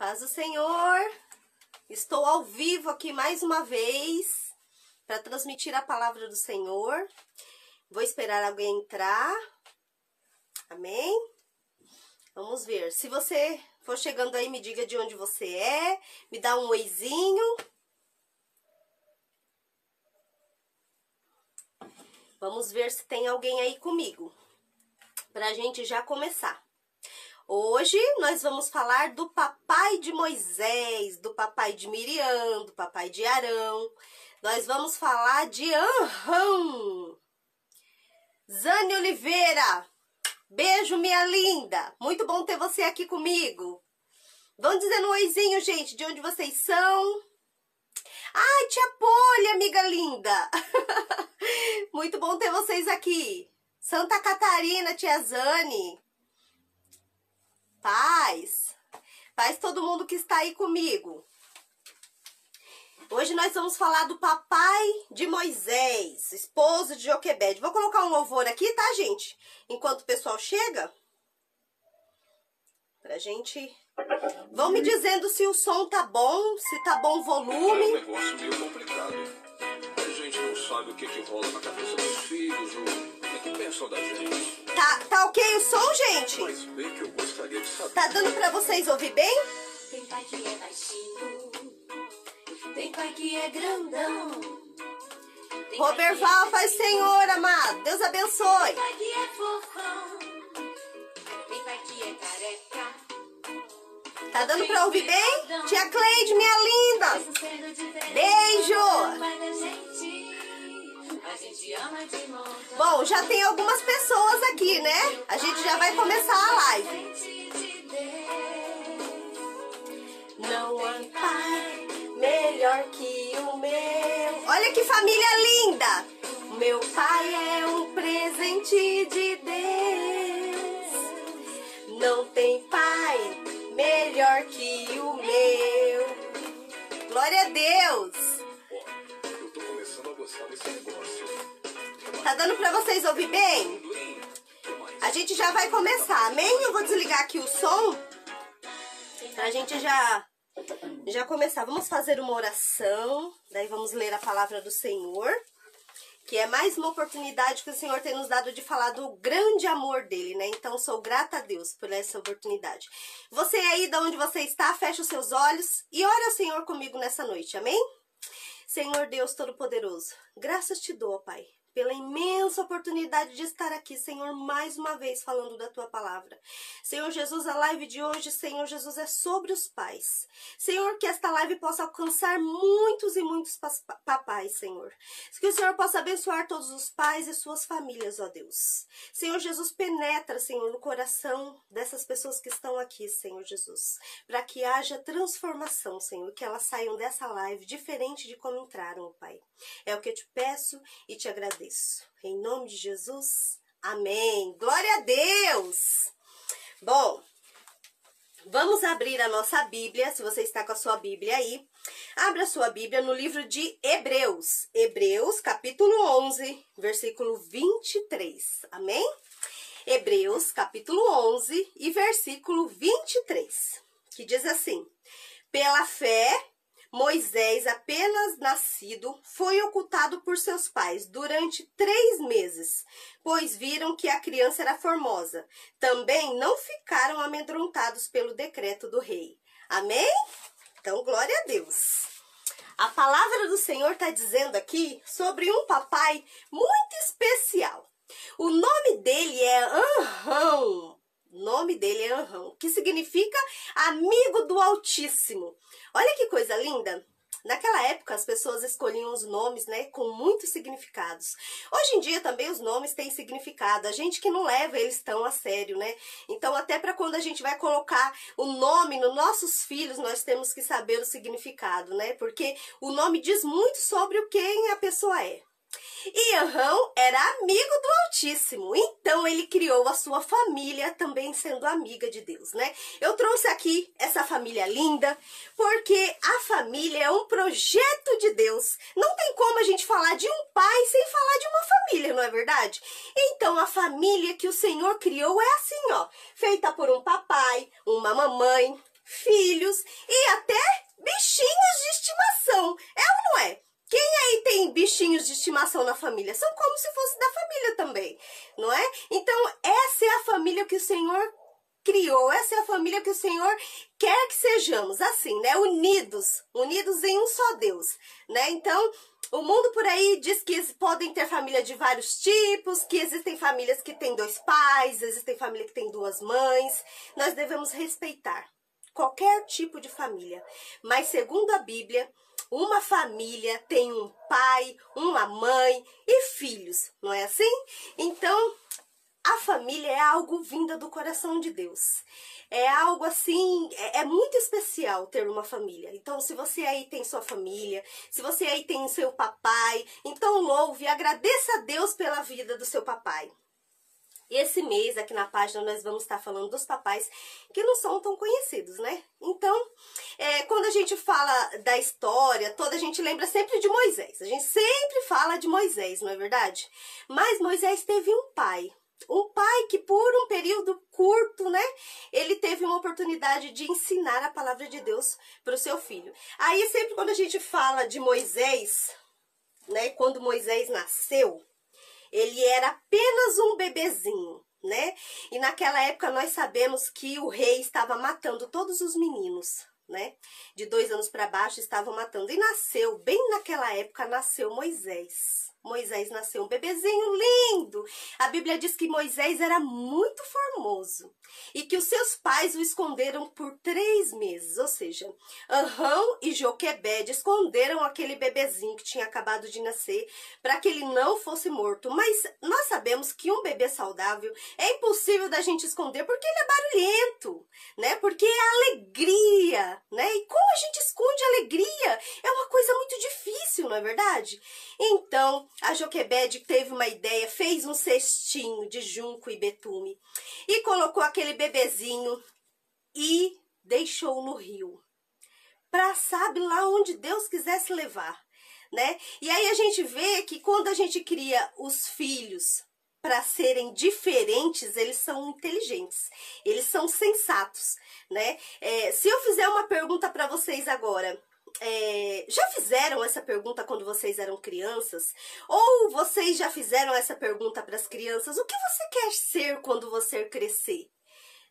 Paz do Senhor, estou ao vivo aqui mais uma vez para transmitir a palavra do Senhor. Vou esperar alguém entrar, amém? Vamos ver, se você for chegando aí, me diga de onde você é, me dá um oizinho. Vamos ver se tem alguém aí comigo, para a gente já começar. Hoje nós vamos falar do papai de Moisés, do papai de Miriam, do papai de Arão. Nós vamos falar de Anrão. Zane Oliveira, beijo minha linda. Muito bom ter você aqui comigo. Vão dizendo um oizinho, gente, de onde vocês são. Ai, tia Poli, amiga linda. Muito bom ter vocês aqui. Santa Catarina, tia Zane. Paz todo mundo que está aí comigo. Hoje nós vamos falar do papai de Moisés, esposo de Joquebede. Vou colocar um louvor aqui, tá, gente? Enquanto o pessoal chega. Pra gente... Vão me dizendo se o som tá bom, se tá bom o volume. É um negócio meio complicado. A gente não sabe o que rola na cabeça dos filhos, o que pensam da gente. Tá ok o som, gente? Mas bem que eu gostaria de saber. Tá dando pra vocês ouvir bem? Tem pai que é baixinho, tem pai que é grandão. Roberval, Pai Senhor, amado. Deus abençoe. Tem pai que é fofão, tem pai que é careca. Tá dando pra ouvir bem? Tia Cleide, minha linda. Beijo. Bom, já tem algumas pessoas aqui, né? A gente já vai começar a live. Não há pai melhor que o meu. Olha que família linda. Meu pai é um presente de Deus. Não tem pai melhor que o meu. Glória a Deus. Ó, eu tô começando a gostar desse negócio. Tá dando pra vocês ouvir bem? A gente já vai começar, amém? Eu vou desligar aqui o som pra gente já começar. Vamos fazer uma oração, daí vamos ler a palavra do Senhor, que é mais uma oportunidade que o Senhor tem nos dado de falar do grande amor dele, né? Então, sou grata a Deus por essa oportunidade. Você aí, de onde você está, fecha os seus olhos e ore ao Senhor comigo nessa noite, amém? Senhor Deus Todo-Poderoso, graças te dou, Pai, pela imensa oportunidade de estar aqui, Senhor, mais uma vez falando da Tua palavra. Senhor Jesus, a live de hoje, Senhor Jesus, é sobre os pais. Senhor, que esta live possa alcançar muitos e muitos papais, Senhor. Que o Senhor possa abençoar todos os pais e suas famílias, ó Deus. Senhor Jesus, penetra, Senhor, no coração dessas pessoas que estão aqui, Senhor Jesus, para que haja transformação, Senhor, que elas saiam dessa live diferente de como entraram, Pai. É o que eu te peço e te agradeço. Em nome de Jesus, amém. Glória a Deus. Bom, vamos abrir a nossa Bíblia, se você está com a sua Bíblia aí. Abra a sua Bíblia no livro de Hebreus. Hebreus, capítulo 11, versículo 23. Amém? Hebreus, capítulo 11 e versículo 23. Que diz assim: pela fé, Moisés, apenas nascido, foi ocultado por seus pais durante 3 meses, pois viram que a criança era formosa. Também não ficaram amedrontados pelo decreto do rei. Amém? Então, glória a Deus. A palavra do Senhor está dizendo aqui sobre um papai muito especial. O nome dele é Anrão. O nome dele é Anrão, que significa amigo do Altíssimo. Olha que coisa linda. Naquela época, as pessoas escolhiam os nomes, né, com muitos significados. Hoje em dia, também, os nomes têm significado. A gente que não leva eles tão a sério, né? Então, até para quando a gente vai colocar o nome nos nossos filhos, nós temos que saber o significado, né? Porque o nome diz muito sobre quem a pessoa é. E Anrão era amigo do Altíssimo, então ele criou a sua família também sendo amiga de Deus, né? Eu trouxe aqui essa família linda, porque a família é um projeto de Deus. Não tem como a gente falar de um pai sem falar de uma família, não é verdade? Então a família que o Senhor criou é assim, ó, feita por um papai, uma mamãe, filhos e até bichinhos de estimação. É ou não é? Quem aí tem bichinhos de estimação na família? São como se fosse da família também, não é? Então, essa é a família que o Senhor criou, essa é a família que o Senhor quer que sejamos, assim, né? Unidos em um só Deus, né? Então, o mundo por aí diz que podem ter família de vários tipos, que existem famílias que têm 2 pais, existem famílias que têm 2 mães. Nós devemos respeitar qualquer tipo de família, mas segundo a Bíblia, uma família tem um pai, uma mãe e filhos, não é assim? Então, a família é algo vinda do coração de Deus. É algo assim, é muito especial ter uma família. Então, se você aí tem sua família, se você aí tem seu papai, então louve e agradeça a Deus pela vida do seu papai. Esse mês, aqui na página, nós vamos estar falando dos papais que não são tão conhecidos, né? Então, quando a gente fala da história toda, a gente lembra sempre de Moisés. A gente sempre fala de Moisés, não é verdade? Mas Moisés teve um pai. Um pai que por um período curto, né, ele teve uma oportunidade de ensinar a palavra de Deus para o seu filho. Aí sempre quando a gente fala de Moisés, né, quando Moisés nasceu, ele era apenas um bebezinho, né? E naquela época nós sabemos que o rei estava matando todos os meninos, né? De 2 anos para baixo estavam matando. E nasceu, bem naquela época, nasceu Moisés. Moisés nasceu um bebezinho lindo. A Bíblia diz que Moisés era muito formoso e que os seus pais o esconderam por 3 meses. Ou seja, Arão e Joquebede esconderam aquele bebezinho que tinha acabado de nascer para que ele não fosse morto. Mas nós sabemos que um bebê saudável é impossível da gente esconder porque ele é barulhento, né? Porque é alegria, né? E como a gente esconde alegria? É uma coisa muito difícil, não é verdade? Então, a Joquebede teve uma ideia, fez um cestinho de junco e betume e colocou aquele bebezinho e deixou no rio. Para sabe lá onde Deus quisesse levar, né? E aí a gente vê que quando a gente cria os filhos para serem diferentes, eles são inteligentes, eles são sensatos, né? Se eu fizer uma pergunta para vocês agora, já fizeram essa pergunta quando vocês eram crianças? Ou vocês já fizeram essa pergunta para as crianças? O que você quer ser quando você crescer?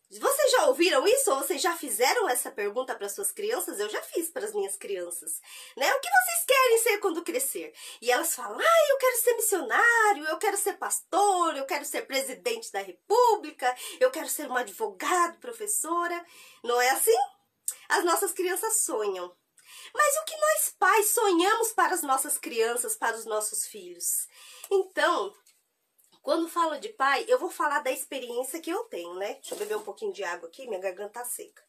Vocês já ouviram isso? Ou vocês já fizeram essa pergunta para suas crianças? Eu já fiz para as minhas crianças, né? O que vocês querem ser quando crescer? E elas falam, eu quero ser missionário, eu quero ser pastor, eu quero ser presidente da república, eu quero ser uma advogada, professora. Não é assim? As nossas crianças sonham. Mas o que nós pais sonhamos para as nossas crianças, para os nossos filhos? Então, quando falo de pai, eu vou falar da experiência que eu tenho, né? Deixa eu beber um pouquinho de água aqui, minha garganta tá seca.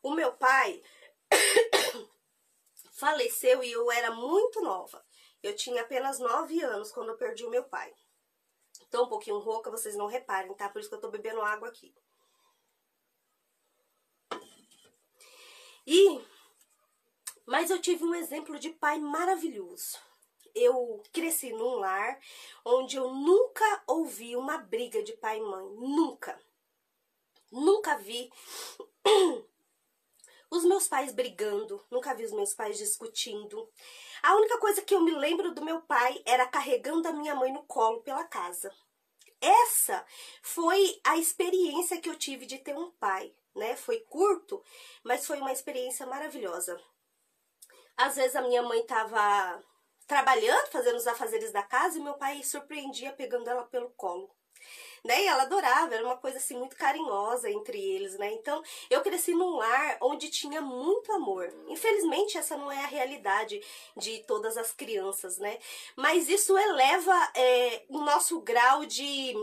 O meu pai faleceu e eu era muito nova. Eu tinha apenas 9 anos quando eu perdi o meu pai. Tô um pouquinho rouca, vocês não reparem, tá? Por isso que eu tô bebendo água aqui. Mas eu tive um exemplo de pai maravilhoso. Eu cresci num lar onde eu nunca ouvi uma briga de pai e mãe. Nunca. Nunca vi os meus pais brigando. Nunca vi os meus pais discutindo. A única coisa que eu me lembro do meu pai era carregando a minha mãe no colo pela casa. Essa foi a experiência que eu tive de ter um pai, né? Foi curto, mas foi uma experiência maravilhosa. Às vezes a minha mãe estava trabalhando, fazendo os afazeres da casa, e meu pai surpreendia pegando ela pelo colo, né? E ela adorava, era uma coisa assim muito carinhosa entre eles, né? Então, eu cresci num lar onde tinha muito amor. Infelizmente, essa não é a realidade de todas as crianças, né? Mas isso eleva o nosso grau de...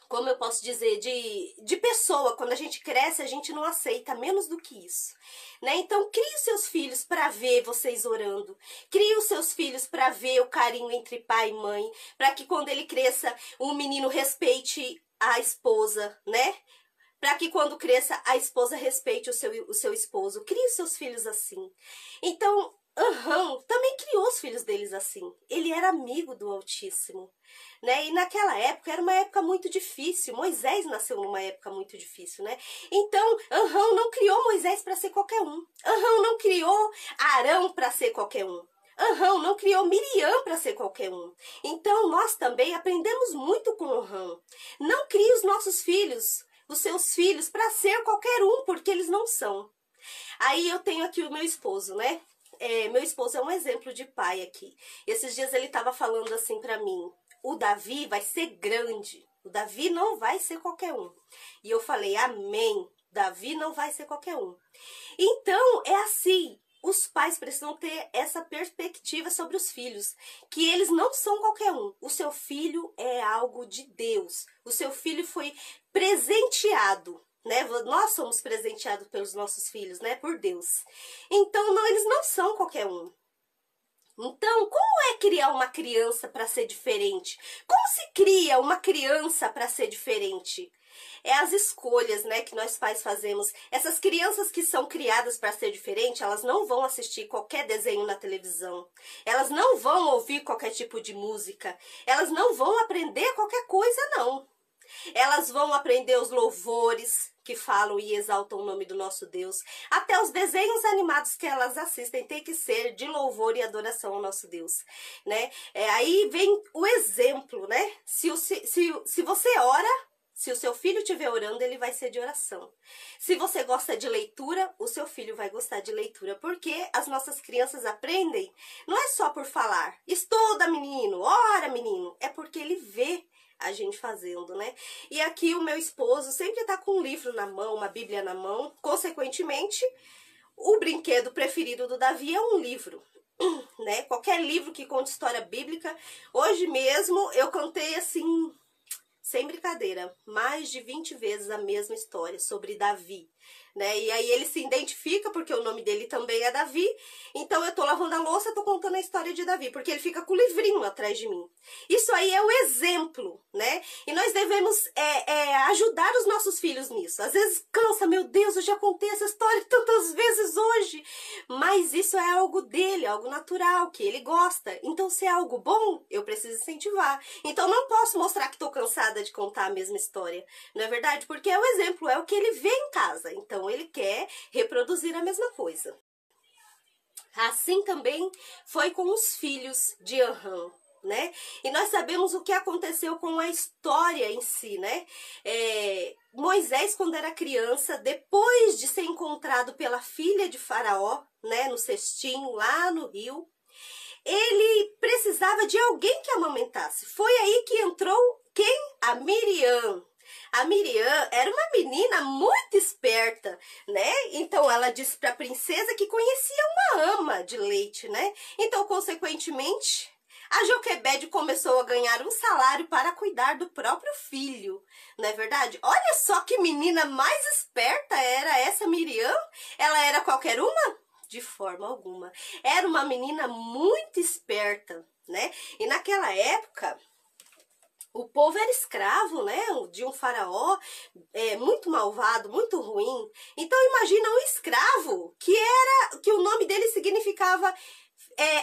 Como eu posso dizer, de pessoa. Quando a gente cresce, a gente não aceita menos do que isso, né? Então, crie os seus filhos para ver vocês orando. Crie os seus filhos para ver o carinho entre pai e mãe. Para que quando ele cresça, o menino respeite a esposa, né? Para que quando cresça, a esposa respeite o seu esposo. Crie os seus filhos assim. Então, Anrão também criou os filhos deles assim. Ele era amigo do Altíssimo, né? E naquela época era uma época muito difícil. Moisés nasceu numa época muito difícil, né? Então, Anrão não criou Moisés para ser qualquer um. Anrão não criou Arão para ser qualquer um. Anrão não criou Miriam para ser qualquer um. Então, nós também aprendemos muito com Anrão. Não crie os nossos filhos, os seus filhos, para ser qualquer um, porque eles não são. Aí eu tenho aqui o meu esposo, né? Meu esposo é um exemplo de pai aqui. Esses dias ele estava falando assim para mim: o Davi vai ser grande, o Davi não vai ser qualquer um. E eu falei: amém, Davi não vai ser qualquer um. Então é assim, os pais precisam ter essa perspectiva sobre os filhos, que eles não são qualquer um. O seu filho é algo de Deus, o seu filho foi presenteado, né? Nós somos presenteados pelos nossos filhos, né? Por Deus. Então, não, eles não são qualquer um. Então, como é criar uma criança para ser diferente? Como se cria uma criança para ser diferente? É as escolhas, né, que nós pais fazemos. Essas crianças que são criadas para ser diferente, elas não vão assistir qualquer desenho na televisão. Elas não vão ouvir qualquer tipo de música. Elas não vão aprender qualquer coisa, não. Elas vão aprender os louvores que falam e exaltam o nome do nosso Deus. Até os desenhos animados que elas assistem tem que ser de louvor e adoração ao nosso Deus, né? Aí vem o exemplo, né? Se você ora, se o seu filho estiver orando, ele vai ser de oração. Se você gosta de leitura, o seu filho vai gostar de leitura. Porque as nossas crianças aprendem, não é só por falar. Estuda, menino, ora, menino. É porque ele vê a gente fazendo, né? E aqui o meu esposo sempre tá com um livro na mão, uma Bíblia na mão. Consequentemente, o brinquedo preferido do Davi é um livro, né? Qualquer livro que conte história bíblica. Hoje mesmo eu contei assim, sem brincadeira, mais de 20 vezes a mesma história sobre Davi, né? E aí ele se identifica, porque o nome dele também é Davi. Então eu tô lavando a louça, tô contando a história de Davi, porque ele fica com o livrinho atrás de mim. Isso aí é o exemplo, né? E nós devemos ajudar os nossos filhos nisso. Às vezes cansa, meu Deus, eu já contei essa história tantas vezes hoje. Mas isso é algo dele, algo natural, que ele gosta. Então se é algo bom, eu preciso incentivar. Então não posso mostrar que tô cansada de contar a mesma história, não é verdade? Porque é o exemplo, é o que ele vê em casa. Então ele quer reproduzir a mesma coisa. Assim também foi com os filhos de Anrão, né? E nós sabemos o que aconteceu com a história em si, né? Moisés, quando era criança, depois de ser encontrado pela filha de Faraó, né, no cestinho lá no rio, ele precisava de alguém que amamentasse. Foi aí que entrou quem? A Miriam. A Miriam era uma menina muito esperta, né? Então ela disse para a princesa que conhecia uma ama de leite, né? Então, consequentemente, a Joquebede começou a ganhar um salário para cuidar do próprio filho, não é verdade? Olha só que menina mais esperta era essa Miriam. Ela era qualquer uma? De forma alguma. Era uma menina muito esperta, né? E naquela época, o povo era escravo, né, de um faraó muito malvado, muito ruim. Então imagina um escravo que o nome dele significava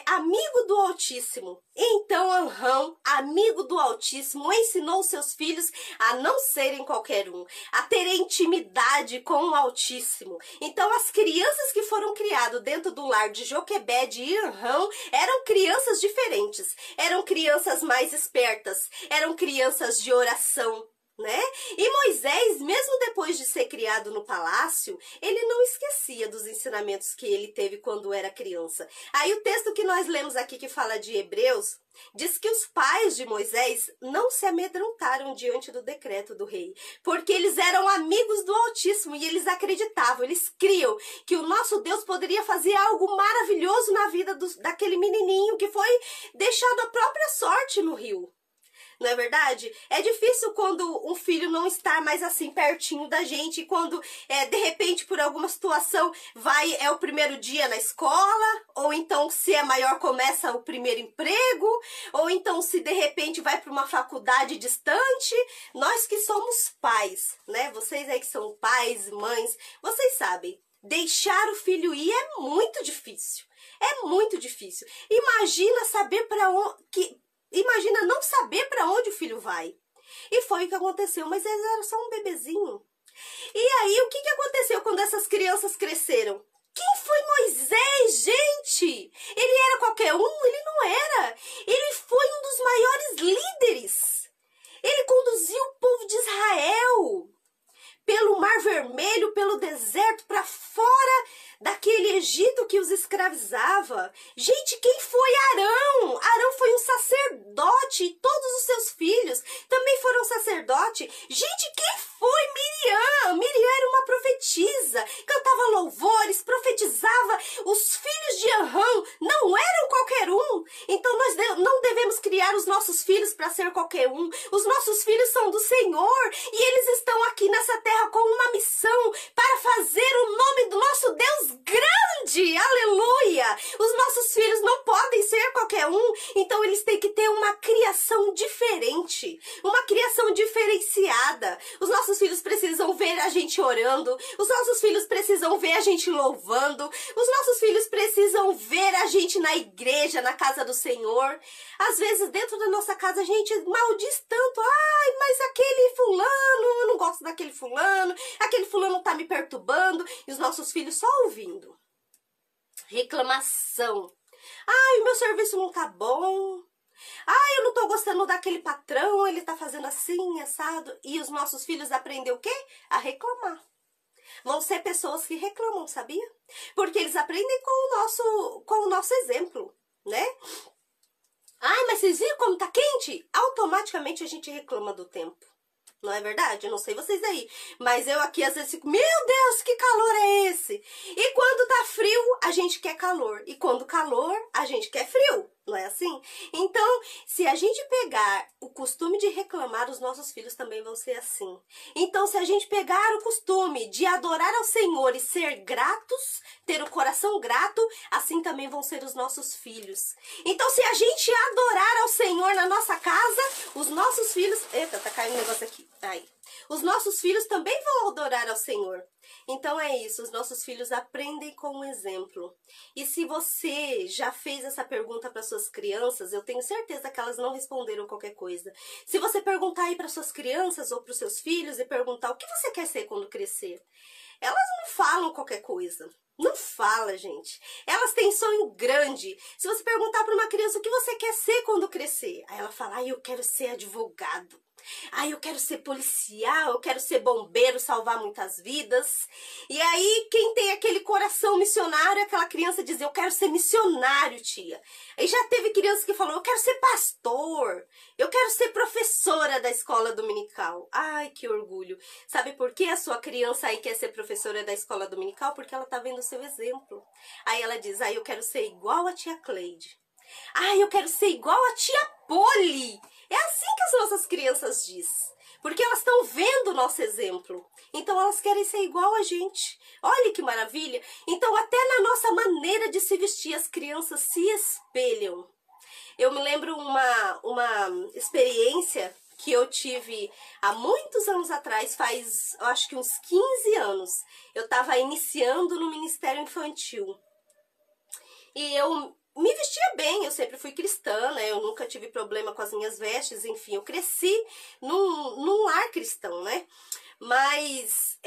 amigo do Altíssimo. Então Anrão, amigo do Altíssimo, ensinou seus filhos a não serem qualquer um, a terem intimidade com o Altíssimo. Então as crianças que foram criadas dentro do lar de Joquebede e Anrão eram crianças diferentes, eram crianças mais espertas, eram crianças de oração, né? E Moisés, mesmo depois de ser criado no palácio, ele não esquecia dos ensinamentos que ele teve quando era criança. Aí o texto que nós lemos aqui, que fala de Hebreus, diz que os pais de Moisés não se amedrontaram diante do decreto do rei, porque eles eram amigos do Altíssimo e eles acreditavam, eles criam que o nosso Deus poderia fazer algo maravilhoso na vida daquele menininho que foi deixado à própria sorte no rio. Não é verdade? É difícil quando um filho não está mais assim pertinho da gente, quando de repente por alguma situação é o primeiro dia na escola, ou então se é maior começa o primeiro emprego, ou então se de repente vai para uma faculdade distante. Nós que somos pais, né? Vocês aí que são pais, mães, vocês sabem. deixar o filho ir é muito difícil. É muito difícil. Imagina saber para onde, imagina não saber para onde o filho vai. E foi o que aconteceu, mas ele era só um bebezinho. E aí, o que aconteceu quando essas crianças cresceram? Quem foi Moisés, gente? Ele era qualquer um? Ele não era. Ele foi um dos maiores líderes. Ele conduziu o povo de Israel pelo Mar Vermelho, pelo deserto, para fora daquele Egito que os escravizava. Gente, quem foi Arão? Arão foi um sacerdote, e todos os seus filhos também foram sacerdote. Gente, quem foi Miriam? Miriam era uma profetisa, cantava louvores, profetizava. Os filhos de Arão não eram qualquer um. Então nós não devemos criar os nossos filhos para ser qualquer um. Os nossos filhos são do Senhor e eles estão aqui nessa terra com uma missão para fazer o nome do nosso Deus grande. Aleluia! Os nossos filhos não podem ser qualquer um, então eles têm que ter uma criação diferente, uma criação diferenciada. Os nossos filhos precisam ver a gente orando, os nossos filhos precisam ver a gente louvando, os nossos filhos precisam ver a gente na igreja, na casa do Senhor. Às vezes dentro da nossa casa a gente maldiz tanto, ai, mas aquele fulano, eu não gosto daquele fulano, aquele fulano tá me perturbando, e os nossos filhos só ouvindo. Reclamação. Ai, o meu serviço não tá bom. Ai, eu não tô gostando daquele patrão, ele tá fazendo assim, assado. E os nossos filhos aprendem o quê? A reclamar. Vão ser pessoas que reclamam, sabia? Porque eles aprendem com o nosso exemplo, né? Ai, mas vocês viram como tá quente? Automaticamente a gente reclama do tempo. Não é verdade? Eu não sei vocês aí, mas eu aqui às vezes fico, meu Deus, que calor é esse? E quando tá frio, a gente quer calor. E quando calor, a gente quer frio. Não é assim? Então, se a gente pegar o costume de reclamar, os nossos filhos também vão ser assim. Então, se a gente pegar o costume de adorar ao Senhor e ser gratos, ter o coração grato, assim também vão ser os nossos filhos. Então, se a gente adorar ao Senhor na nossa casa, os nossos filhos... Eita, tá caindo um negócio aqui. Aí. Os nossos filhos também vão adorar ao Senhor. Então é isso, os nossos filhos aprendem com o exemplo. E se você já fez essa pergunta para suas crianças, eu tenho certeza que elas não responderam qualquer coisa. Se você perguntar aí para suas crianças ou para os seus filhos e perguntar o que você quer ser quando crescer, elas não falam qualquer coisa. Não fala, gente. Elas têm sonho grande. Se você perguntar para uma criança o que você quer ser quando crescer, aí ela fala, eu quero ser advogado. Eu quero ser policial, eu quero ser bombeiro, salvar muitas vidas. E aí, quem tem aquele coração missionário, aquela criança diz, eu quero ser missionário, tia. Aí já teve criança que falou, eu quero ser pastor, eu quero ser professora da escola dominical. Ai, que orgulho. Sabe por que a sua criança aí quer ser professora da escola dominical? Porque ela tá vendo o seu exemplo. Aí ela diz, eu quero ser igual a tia Cleide. Eu quero ser igual a tia Poli. É assim que as nossas crianças dizem. Porque elas estão vendo o nosso exemplo. Então elas querem ser igual a gente. Olha que maravilha. Então até na nossa maneira de se vestir, as crianças se espelham. Eu me lembro uma experiência que eu tive há muitos anos atrás, faz eu acho que uns 15 anos. Eu estava iniciando no Ministério Infantil. E eu me vestia bem, eu sempre fui cristã, né? Eu nunca tive problema com as minhas vestes, enfim, eu cresci num lar cristão, né? Mas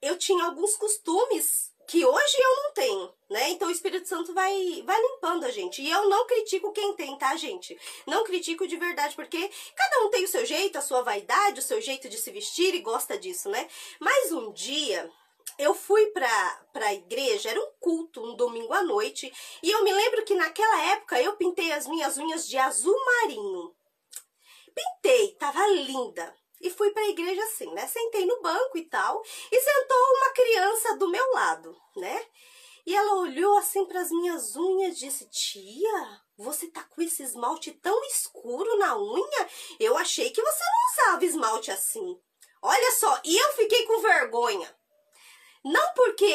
eu tinha alguns costumes que hoje eu não tenho, né? Então o Espírito Santo vai limpando a gente. E eu não critico quem tem, tá, gente? Não critico de verdade, porque cada um tem o seu jeito, a sua vaidade, o seu jeito de se vestir e gosta disso, né? Mas um dia eu fui pra igreja, era um culto, um domingo à noite, e eu me lembro que naquela época eu pintei as minhas unhas de azul marinho. Pintei, tava linda. E fui pra igreja assim, né? Sentei no banco e tal, e sentou uma criança do meu lado, né? E ela olhou assim pras minhas unhas e disse, tia, você tá com esse esmalte tão escuro na unha? Eu achei que você não usava esmalte assim. Olha só, e eu fiquei com vergonha. Não porque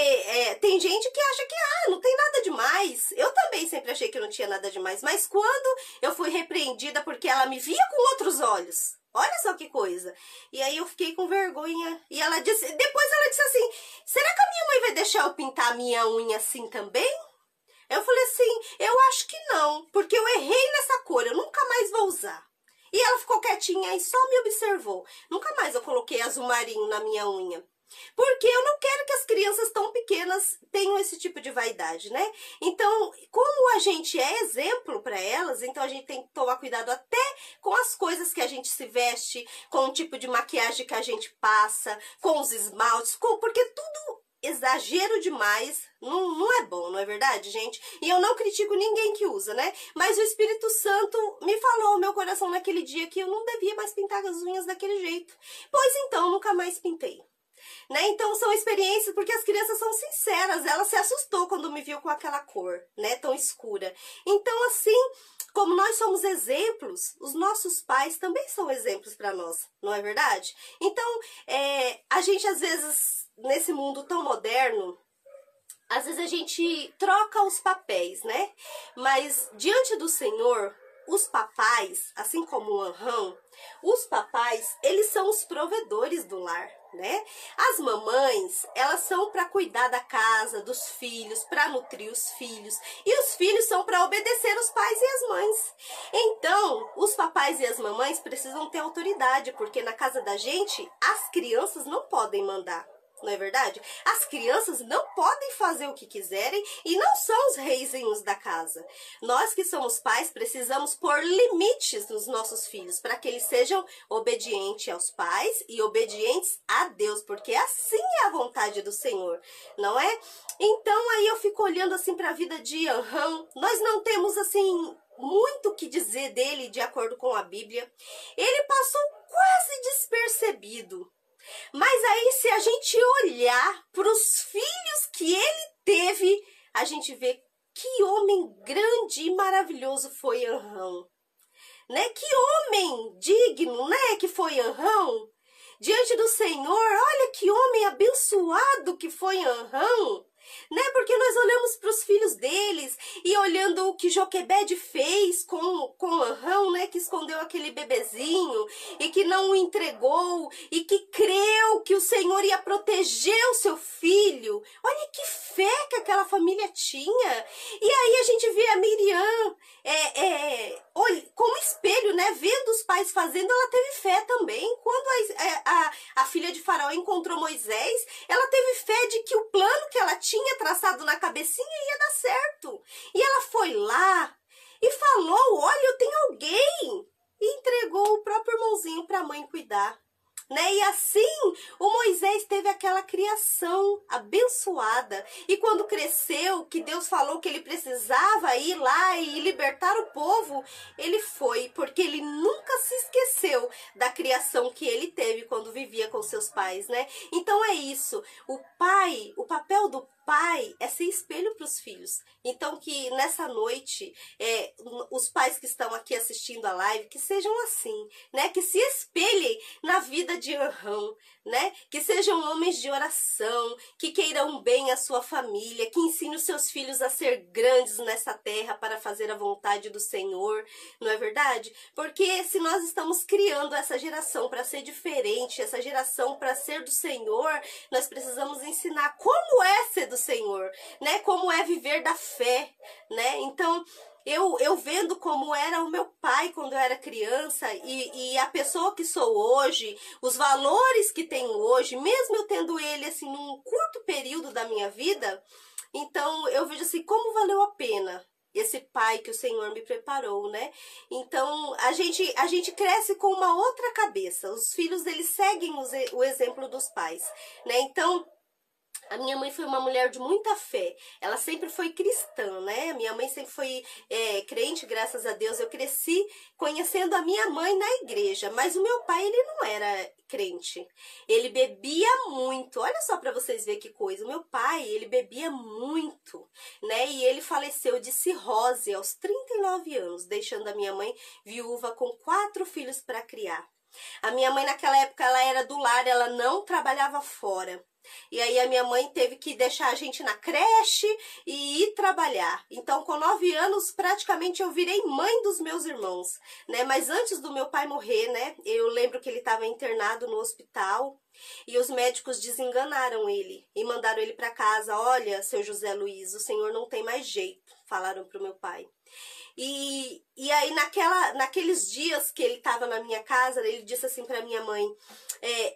tem gente que acha que não tem nada demais. Eu também sempre achei que não tinha nada demais. Mas quando eu fui repreendida porque ela me via com outros olhos, Olha só que coisa. E aí eu fiquei com vergonha. E ela disse, depois ela disse assim, será que a minha mãe vai deixar eu pintar a minha unha assim também? Eu falei assim, eu acho que não, porque eu errei nessa cor, eu nunca mais vou usar. E ela ficou quietinha e só me observou. Nunca mais eu coloquei azul marinho na minha unha. Porque eu não quero que as crianças tão pequenas tenham esse tipo de vaidade, né? Então, como a gente é exemplo para elas, então a gente tem que tomar cuidado até com as coisas que a gente se veste, com o tipo de maquiagem que a gente passa, com os esmaltes, porque tudo exagero demais não é bom, não é verdade, gente? E eu não critico ninguém que usa, né? Mas o Espírito Santo me falou ao meu coração naquele dia que eu não devia mais pintar as unhas daquele jeito. Pois então, nunca mais pintei. Né? Então são experiências, porque as crianças são sinceras, ela se assustou quando me viu com aquela cor, né, tão escura. Então assim, como nós somos exemplos, os nossos pais também são exemplos para nós, não é verdade? Então, a gente às vezes, nesse mundo tão moderno, às vezes a gente troca os papéis, né? Mas diante do Senhor, os papais, assim como o Anhão, os papais, eles são os provedores do lar, né? As mamães, elas são para cuidar da casa, dos filhos, para nutrir os filhos. E os filhos são para obedecer os pais e as mães. Então, os papais e as mamães precisam ter autoridade, porque na casa da gente, as crianças não podem mandar. Não é verdade? As crianças não podem fazer o que quiserem e não são os reizinhos da casa. Nós que somos pais precisamos pôr limites nos nossos filhos para que eles sejam obedientes aos pais e obedientes a Deus, porque assim é a vontade do Senhor, não é? Então aí eu fico olhando assim para a vida de Anhão. Nós não temos assim muito o que dizer dele de acordo com a Bíblia. Ele passou quase despercebido. Mas aí, se a gente olhar para os filhos que ele teve, a gente vê que homem grande e maravilhoso foi Anhão. Né? Que homem digno, né? Que foi Anhão. Diante do Senhor, olha que homem abençoado que foi Anhão. Né? Porque nós olhamos para os filhos deles e olhando o que Joquebede fez com Anhão, né? Que escondeu aquele bebezinho e que não o entregou e que creu que o Senhor ia proteger o seu filho. Olha que fé que aquela família tinha. E aí a gente vê a Miriam como espelho, né? Vendo os pais fazendo, ela teve fé também. Quando a filha de Faraó encontrou Moisés, ela teve fé de que o plano que ela tinha traçado na cabecinha ia dar certo. E ela foi lá e falou, olha, eu tenho alguém. E entregou o próprio irmãozinho para a mãe cuidar. Né? E assim o Moisés teve aquela criação abençoada. E quando cresceu, que Deus falou que ele precisava ir lá e libertar o povo, ele foi, porque ele nunca se esqueceu da criação que ele teve quando vivia com seus pais, né? Então é isso. O papel do pai é ser espelho para os filhos. Então que nessa noite, os pais que estão aqui assistindo a live, que sejam assim, né? Que se espelhem na vida de Anhão, né? Que sejam homens de oração, que queiram bem a sua família, que ensinem os seus filhos a ser grandes nessa terra para fazer a vontade do Senhor, não é verdade? Porque se nós estamos criando essa geração para ser diferente, essa geração para ser do Senhor, nós precisamos ensinar como é ser do Senhor, né? Como é viver da fé, né? Então, eu vendo como era o meu pai quando eu era criança e a pessoa que sou hoje, os valores que tenho hoje, mesmo eu tendo ele assim num curto período da minha vida, então eu vejo assim como valeu a pena esse pai que o Senhor me preparou, né? Então a gente cresce com uma outra cabeça. Os filhos eles seguem o exemplo dos pais, né? Então a minha mãe foi uma mulher de muita fé. Ela sempre foi cristã, né? Minha mãe sempre foi crente, graças a Deus. Eu cresci conhecendo a minha mãe na igreja. Mas o meu pai, ele não era crente. Ele bebia muito. Olha só para vocês verem que coisa. O meu pai, ele bebia muito, né? E ele faleceu de cirrose aos 39 anos, deixando a minha mãe viúva com 4 filhos para criar. A minha mãe naquela época ela era do lar, ela não trabalhava fora. E aí a minha mãe teve que deixar a gente na creche e ir trabalhar. Então com 9 anos praticamente eu virei mãe dos meus irmãos, né? Mas antes do meu pai morrer, né? Eu lembro que ele estava internado no hospital e os médicos desenganaram ele e mandaram ele para casa. Olha, seu José Luiz, o senhor não tem mais jeito, falaram pro meu pai. E aí naqueles dias que ele estava na minha casa, ele disse assim para minha mãe,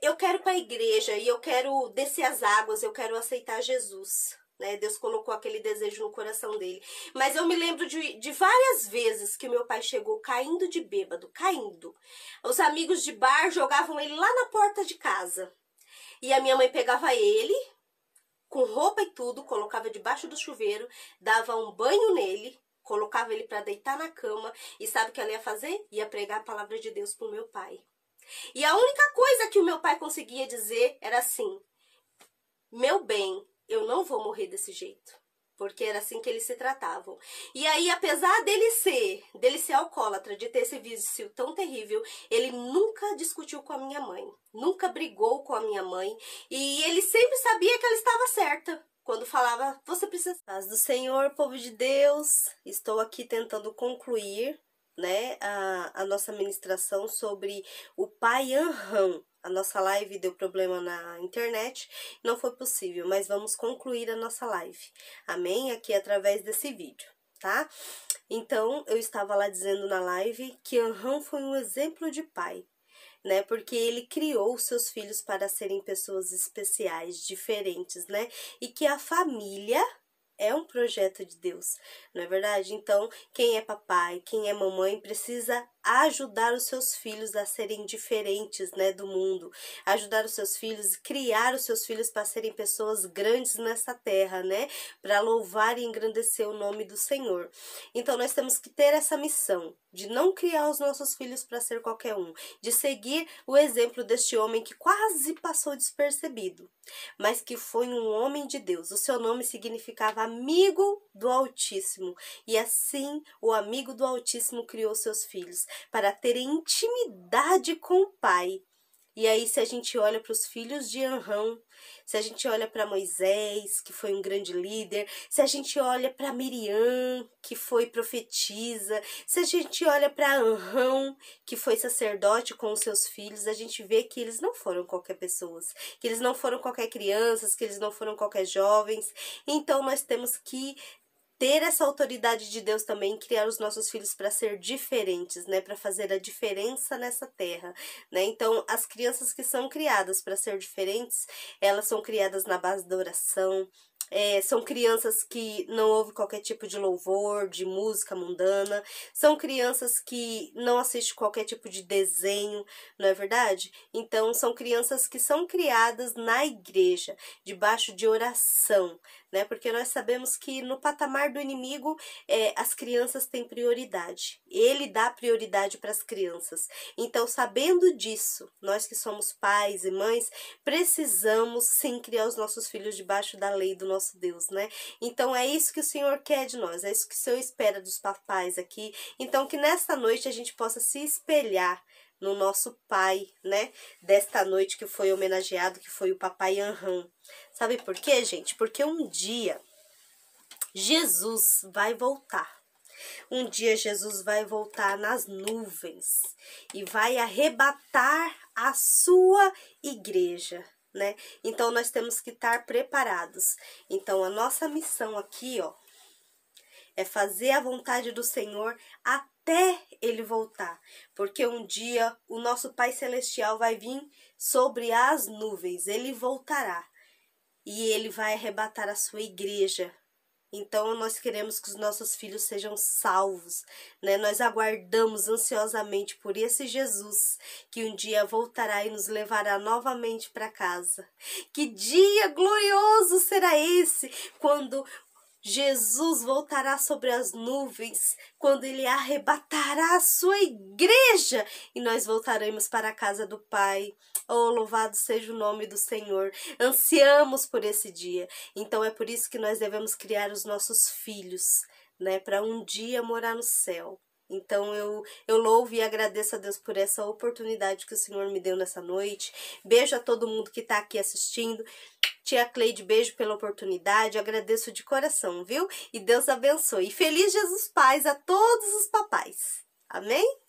eu quero ir para a igreja e eu quero descer as águas, eu quero aceitar Jesus. Né? Deus colocou aquele desejo no coração dele. Mas eu me lembro de várias vezes que o meu pai chegou caindo de bêbado, caindo. Os amigos de bar jogavam ele lá na porta de casa. E a minha mãe pegava ele, com roupa e tudo, colocava debaixo do chuveiro, dava um banho nele, colocava ele para deitar na cama e sabe o que ela ia fazer? Ia pregar a palavra de Deus pro meu pai. E a única coisa que o meu pai conseguia dizer era assim, meu bem, eu não vou morrer desse jeito. Porque era assim que eles se tratavam. E aí, apesar dele ser alcoólatra, de ter esse vício tão terrível, ele nunca discutiu com a minha mãe. Nunca brigou com a minha mãe. E ele sempre sabia que ela estava certa. Quando falava, você precisa... Paz do Senhor, povo de Deus, estou aqui tentando concluir, né, a nossa ministração sobre o pai Anhã. A nossa live deu problema na internet, não foi possível, mas vamos concluir a nossa live, amém? Aqui através desse vídeo, tá? Então, eu estava lá dizendo na live que Anhã foi um exemplo de pai, né? Porque ele criou seus filhos para serem pessoas especiais, diferentes, né? E que a família é um projeto de Deus, não é verdade? Então, quem é papai, quem é mamãe, precisa ajudar os seus filhos a serem diferentes, né, do mundo, ajudar os seus filhos, criar os seus filhos para serem pessoas grandes nessa terra, né, para louvar e engrandecer o nome do Senhor. Então, nós temos que ter essa missão de não criar os nossos filhos para ser qualquer um, de seguir o exemplo deste homem que quase passou despercebido, mas que foi um homem de Deus. O seu nome significava amigo do Altíssimo, e assim o amigo do Altíssimo criou seus filhos para terem intimidade com o Pai. E aí, se a gente olha para os filhos de Anhã, se a gente olha para Moisés, que foi um grande líder, se a gente olha para Miriam, que foi profetisa, se a gente olha para Anhã, que foi sacerdote com os seus filhos, a gente vê que eles não foram qualquer pessoas, que eles não foram qualquer crianças, que eles não foram qualquer jovens. Então, nós temos que ter essa autoridade de Deus também, criar os nossos filhos para ser diferentes, né, para fazer a diferença nessa terra, né? Então, as crianças que são criadas para ser diferentes, elas são criadas na base da oração. São crianças que não ouvem qualquer tipo de louvor, de música mundana. São crianças que não assistem qualquer tipo de desenho, não é verdade? Então, são crianças que são criadas na igreja, debaixo de oração, né? Porque nós sabemos que no patamar do inimigo, as crianças têm prioridade. Ele dá prioridade para as crianças. Então, sabendo disso, nós que somos pais e mães, precisamos sim criar os nossos filhos debaixo da lei do nosso Deus, né? Então, é isso que o Senhor quer de nós, é isso que o Senhor espera dos papais aqui. Então, que nesta noite a gente possa se espelhar no nosso pai, né? Desta noite que foi homenageado, que foi o papai Anhã. Sabe por quê, gente? Porque um dia Jesus vai voltar. Um dia Jesus vai voltar nas nuvens e vai arrebatar a sua igreja, né? Então, nós temos que estar preparados. Então, a nossa missão aqui, ó, é fazer a vontade do Senhor até Ele voltar. Porque um dia o nosso Pai Celestial vai vir sobre as nuvens. Ele voltará e Ele vai arrebatar a sua igreja. Então, nós queremos que os nossos filhos sejam salvos, né? Nós aguardamos ansiosamente por esse Jesus, que um dia voltará e nos levará novamente para casa. Que dia glorioso será esse, quando Jesus voltará sobre as nuvens, quando Ele arrebatará a sua igreja e nós voltaremos para a casa do Pai. Oh, louvado seja o nome do Senhor. Ansiamos por esse dia. Então é por isso que nós devemos criar os nossos filhos, né, para um dia morar no céu. Então, eu louvo e agradeço a Deus por essa oportunidade que o Senhor me deu nessa noite. Beijo a todo mundo que tá aqui assistindo. Tia Cleide, beijo pela oportunidade. Agradeço de coração, viu? E Deus abençoe. E feliz Jesus Pais a todos os papais. Amém?